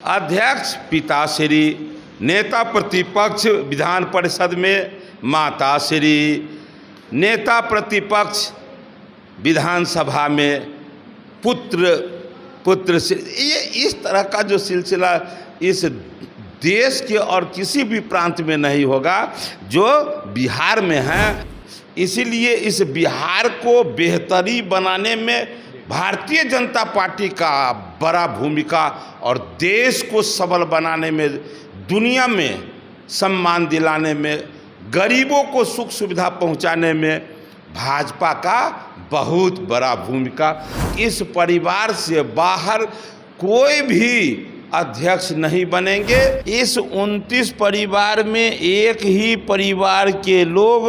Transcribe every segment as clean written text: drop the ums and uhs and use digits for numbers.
अध्यक्ष पिताश्री, नेता प्रतिपक्ष विधान परिषद में माताश्री, नेता प्रतिपक्ष विधानसभा में पुत्र से, ये इस तरह का जो सिलसिला इस देश के और किसी भी प्रांत में नहीं होगा जो बिहार में है। इसीलिए इस बिहार को बेहतरी बनाने में भारतीय जनता पार्टी का बड़ा भूमिका और देश को सबल बनाने में, दुनिया में सम्मान दिलाने में, गरीबों को सुख सुविधा पहुंचाने में भाजपा का बहुत बड़ा भूमिका। इस परिवार से बाहर कोई भी अध्यक्ष नहीं बनेंगे। इस 29 परिवार में एक ही परिवार के लोग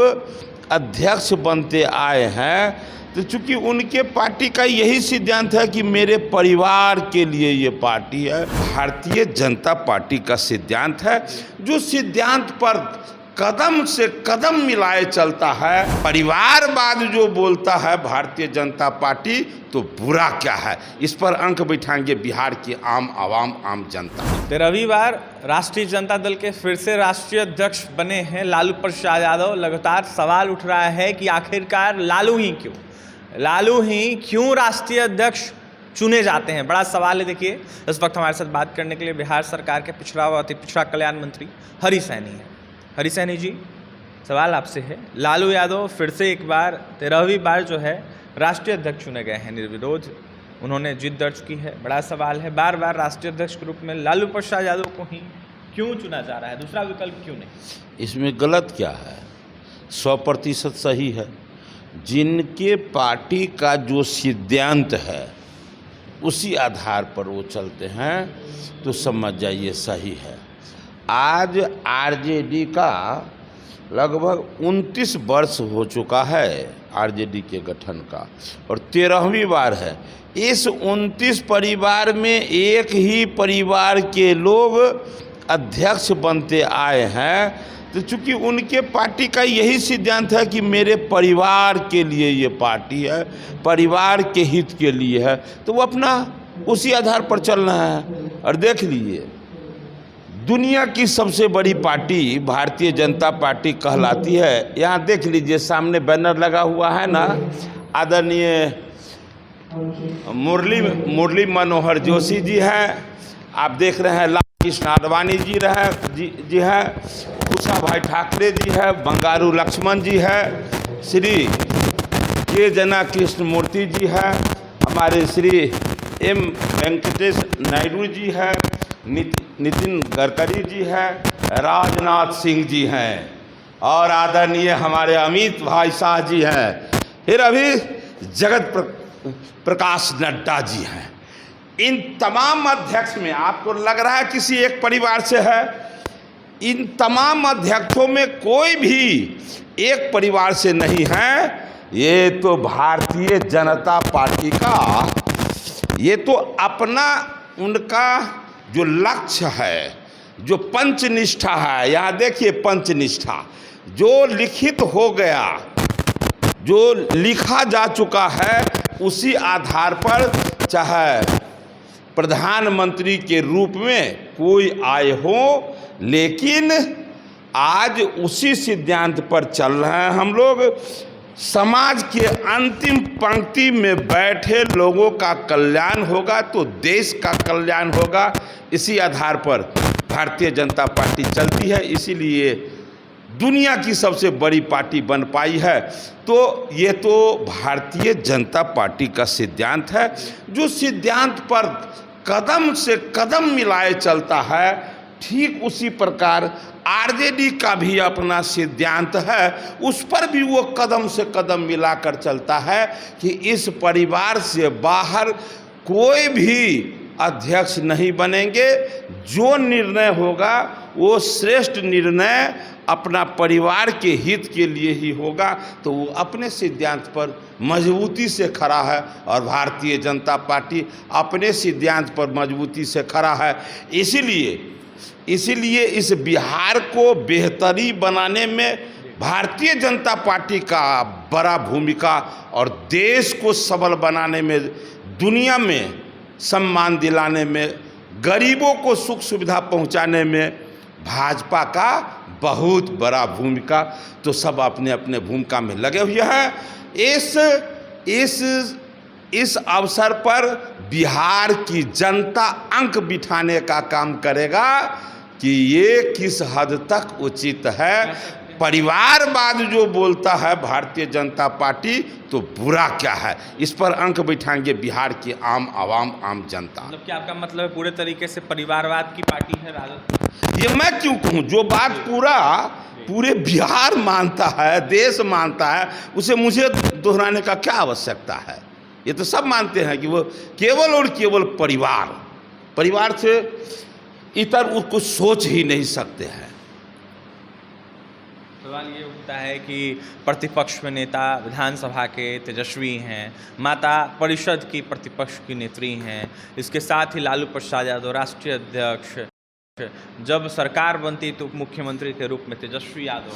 अध्यक्ष बनते आए हैं, तो चूंकि उनके पार्टी का यही सिद्धांत है कि मेरे परिवार के लिए ये पार्टी है। भारतीय जनता पार्टी का सिद्धांत है, जो सिद्धांत पर कदम से कदम मिलाए चलता है। परिवारवाद जो बोलता है भारतीय जनता पार्टी, तो बुरा क्या है, इस पर अंक बैठाएंगे बिहार की आम आवाम, आम जनता। 13वीं बार राष्ट्रीय जनता दल के फिर से राष्ट्रीय अध्यक्ष बने हैं लालू प्रसाद यादव। लगातार सवाल उठ रहा है कि आखिरकार लालू ही क्यों राष्ट्रीय अध्यक्ष चुने जाते हैं। बड़ा सवाल है। देखिए, इस वक्त हमारे साथ बात करने के लिए बिहार सरकार के पिछड़ा व अति पिछड़ा कल्याण मंत्री हरी सैनी है। हरी सैनी जी, सवाल आपसे है, लालू यादव फिर से एक बार 13वीं बार जो है राष्ट्रीय अध्यक्ष चुने गए हैं, निर्विरोध उन्होंने जीत दर्ज की है। बड़ा सवाल है, बार बार राष्ट्रीय अध्यक्ष के रूप में लालू प्रसाद यादव को ही क्यों चुना जा रहा है, दूसरा विकल्प क्यों नहीं? इसमें गलत क्या है? 100% सही है। जिनके पार्टी का जो सिद्धांत है उसी आधार पर वो चलते हैं, तो समझ जाइए सही है। आज आरजेडी का लगभग 29 वर्ष हो चुका है आरजेडी के गठन का, और 13वीं बार है। इस 29 परिवार में एक ही परिवार के लोग अध्यक्ष बनते आए हैं, तो चूंकि उनके पार्टी का यही सिद्धांत है कि मेरे परिवार के लिए ये पार्टी है, परिवार के हित के लिए है, तो वो अपना उसी आधार पर चल रहा है। और देख लीजिए, दुनिया की सबसे बड़ी पार्टी भारतीय जनता पार्टी कहलाती है। यहाँ देख लीजिए, सामने बैनर लगा हुआ है ना, आदरणीय मुरली मनोहर जोशी जी हैं, आप देख रहे हैं, लाल कृष्ण आडवाणी जी हैं, उषा भाई ठाकरे जी है, बंगारू लक्ष्मण जी है, श्री के जना कृष्ण मूर्ति जी है, हमारे श्री एम वेंकटेश नायडू जी है, नितिन गडकरी जी है, राजनाथ सिंह जी हैं, और आदरणीय हमारे अमित भाई शाह जी हैं, फिर अभी जगत प्रकाश नड्डा जी हैं। इन तमाम अध्यक्ष में आपको लग रहा है किसी एक परिवार से है? इन तमाम अध्यक्षों में कोई भी एक परिवार से नहीं है। ये तो भारतीय जनता पार्टी का, ये तो अपना उनका जो लक्ष्य है, जो पंचनिष्ठा है, यहाँ देखिए पंचनिष्ठा जो लिखित हो गया, जो लिखा जा चुका है, उसी आधार पर चाहे प्रधानमंत्री के रूप में कोई आए हो, लेकिन आज उसी सिद्धांत पर चल रहे हैं हम लोग। समाज के अंतिम पंक्ति में बैठे लोगों का कल्याण होगा तो देश का कल्याण होगा। इसी आधार पर भारतीय जनता पार्टी चलती है, इसीलिए दुनिया की सबसे बड़ी पार्टी बन पाई है। तो ये तो भारतीय जनता पार्टी का सिद्धांत है, जो सिद्धांत पर कदम से कदम मिलाए चलता है। ठीक उसी प्रकार आरजेडी का भी अपना सिद्धांत है, उस पर भी वो कदम से कदम मिलाकर चलता है कि इस परिवार से बाहर कोई भी अध्यक्ष नहीं बनेंगे। जो निर्णय होगा वो श्रेष्ठ निर्णय अपना परिवार के हित के लिए ही होगा। तो वो अपने सिद्धांत पर मजबूती से खड़ा है, और भारतीय जनता पार्टी अपने सिद्धांत पर मजबूती से खड़ा है। इसीलिए इस बिहार को बेहतरी बनाने में भारतीय जनता पार्टी का बड़ा भूमिका और देश को सबल बनाने में, दुनिया में सम्मान दिलाने में, गरीबों को सुख सुविधा पहुंचाने में भाजपा का बहुत बड़ा भूमिका, तो सब अपने अपने भूमिका में लगे हुए हैं। इस अवसर पर बिहार की जनता अंक बिठाने का काम करेगा कि ये किस हद तक उचित है। परिवारवाद जो बोलता है भारतीय जनता पार्टी, तो बुरा क्या है, इस पर अंक बिठाएंगे बिहार की आम आवाम, आम जनता। मतलब क्या आपका मतलब है पूरे तरीके से परिवारवाद की पार्टी है राजद? ये मैं क्यों कहूँ, जो बात पूरे बिहार मानता है, देश मानता है, उसे मुझे दोहराने का क्या आवश्यकता है। ये तो सब मानते हैं कि वो केवल और केवल परिवार से इतर वो कुछ सोच ही नहीं सकते हैं। सवाल ये उठता है कि प्रतिपक्ष में नेता विधानसभा के तेजस्वी हैं, माता परिषद की प्रतिपक्ष की नेत्री हैं, इसके साथ ही लालू प्रसाद यादव राष्ट्रीय अध्यक्ष, जब सरकार बनती तो मुख्यमंत्री के रूप में तेजस्वी यादव।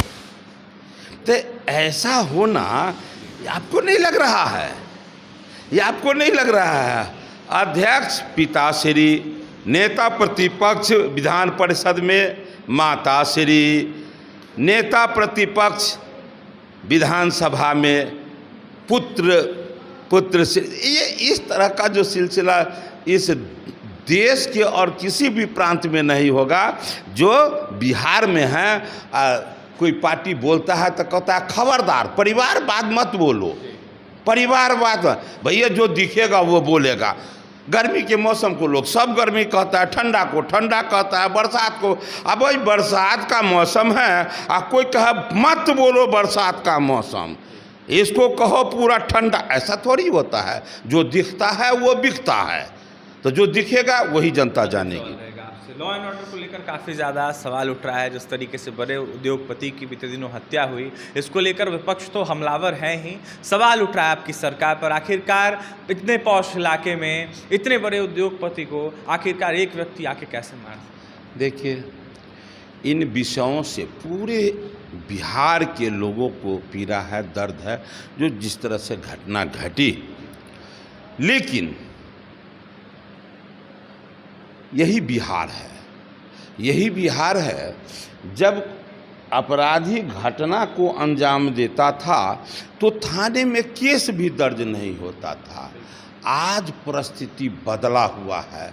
तो ऐसा होना आपको नहीं लग रहा है, ये आपको नहीं लग रहा है। अध्यक्ष पिताश्री, नेता प्रतिपक्ष विधान परिषद में माताश्री, नेता प्रतिपक्ष विधानसभा में पुत्र से, ये इस तरह का जो सिलसिला इस देश के और किसी भी प्रांत में नहीं होगा। जो बिहार में है, कोई पार्टी बोलता है तो कहता है खबरदार परिवारवाद मत बोलो, परिवारवाद भैया जो दिखेगा वो बोलेगा। गर्मी के मौसम को लोग सब गर्मी कहता है, ठंडा को ठंडा कहता है, बरसात को, अब भाई बरसात का मौसम है, कोई कहे मत बोलो बरसात का मौसम, इसको कहो पूरा ठंडा, ऐसा थोड़ी होता है। जो दिखता है वो बिकता है, तो जो दिखेगा वही जनता जानेगी। लॉ एंड ऑर्डर को लेकर काफ़ी ज़्यादा सवाल उठ रहा है। जिस तरीके से बड़े उद्योगपति की बीते दिनों हत्या हुई, इसको लेकर विपक्ष तो हमलावर है ही। सवाल उठ रहा है आपकी सरकार पर, आखिरकार इतने पॉश इलाके में इतने बड़े उद्योगपति को आखिरकार एक व्यक्ति आके कैसे मार। देखिए, इन विषयों से पूरे बिहार के लोगों को पीड़ा है, दर्द है, जो जिस तरह से घटना घटी। लेकिन यही बिहार है जब अपराधी घटना को अंजाम देता था तो थाने में केस भी दर्ज नहीं होता था। आज परिस्थिति बदला हुआ है,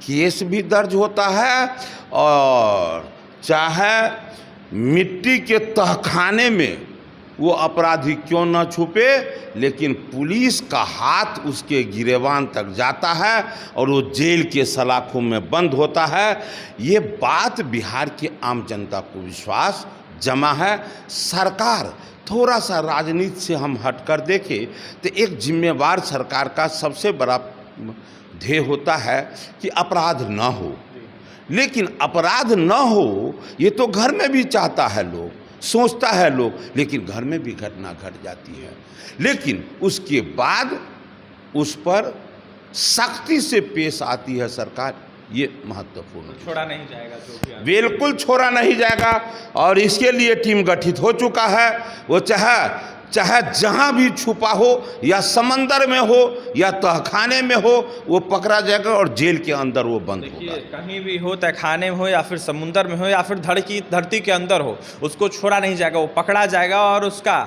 केस भी दर्ज होता है, और चाहे मिट्टी के तहखाने में वो अपराधी क्यों न छुपे, लेकिन पुलिस का हाथ उसके गिरेबान तक जाता है और वो जेल के सलाखों में बंद होता है। ये बात बिहार की आम जनता को विश्वास जमा है। सरकार थोड़ा सा राजनीति से हम हटकर देखें तो एक जिम्मेवार सरकार का सबसे बड़ा ध्येय होता है कि अपराध न हो। लेकिन अपराध न हो ये तो घर में भी चाहता है लोग, सोचता है लोग, लेकिन घर में भी घटना घट जाती है। लेकिन उसके बाद उस पर सख्ती से पेश आती है सरकार, ये महत्वपूर्ण। छोड़ा नहीं जाएगा जो भी, बिल्कुल छोड़ा नहीं जाएगा। और इसके लिए टीम गठित हो चुका है। वो चाहे जहां भी छुपा हो, या समंदर में हो या तहखाने में हो, वो पकड़ा जाएगा और जेल के अंदर वो बंद होगा। कहीं भी हो, तहखाने में हो या फिर समुंदर में हो या फिर धरती के अंदर हो, उसको छोड़ा नहीं जाएगा, वो पकड़ा जाएगा और उसका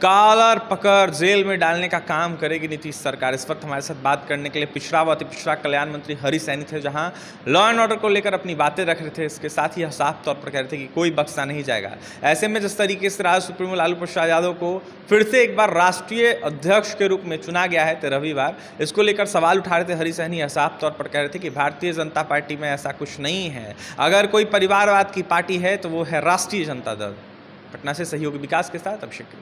कॉलर पकड़ जेल में डालने का काम करेगी नीतीश सरकार। इस वक्त हमारे साथ बात करने के लिए पिछड़ा व अति पिछड़ा कल्याण मंत्री हरीश सैनी थे, जहां लॉ एंड ऑर्डर को लेकर अपनी बातें रख रहे थे। इसके साथ ही साफ तौर पर कह रहे थे कि कोई बख्शा नहीं जाएगा। ऐसे में जिस तरीके से राष्ट्रीय सुप्रीमो लालू प्रसाद यादव को फिर से एक बार राष्ट्रीय अध्यक्ष के रूप में चुना गया है रविवार, इसको लेकर सवाल उठा रहे थे हरीश सैनी। साफ तौर पर कह रहे थे कि भारतीय जनता पार्टी में ऐसा कुछ नहीं है, अगर कोई परिवारवाद की पार्टी है तो वो है राष्ट्रीय जनता दल। पटना से सहयोगी विकास के साथ अभिषेक।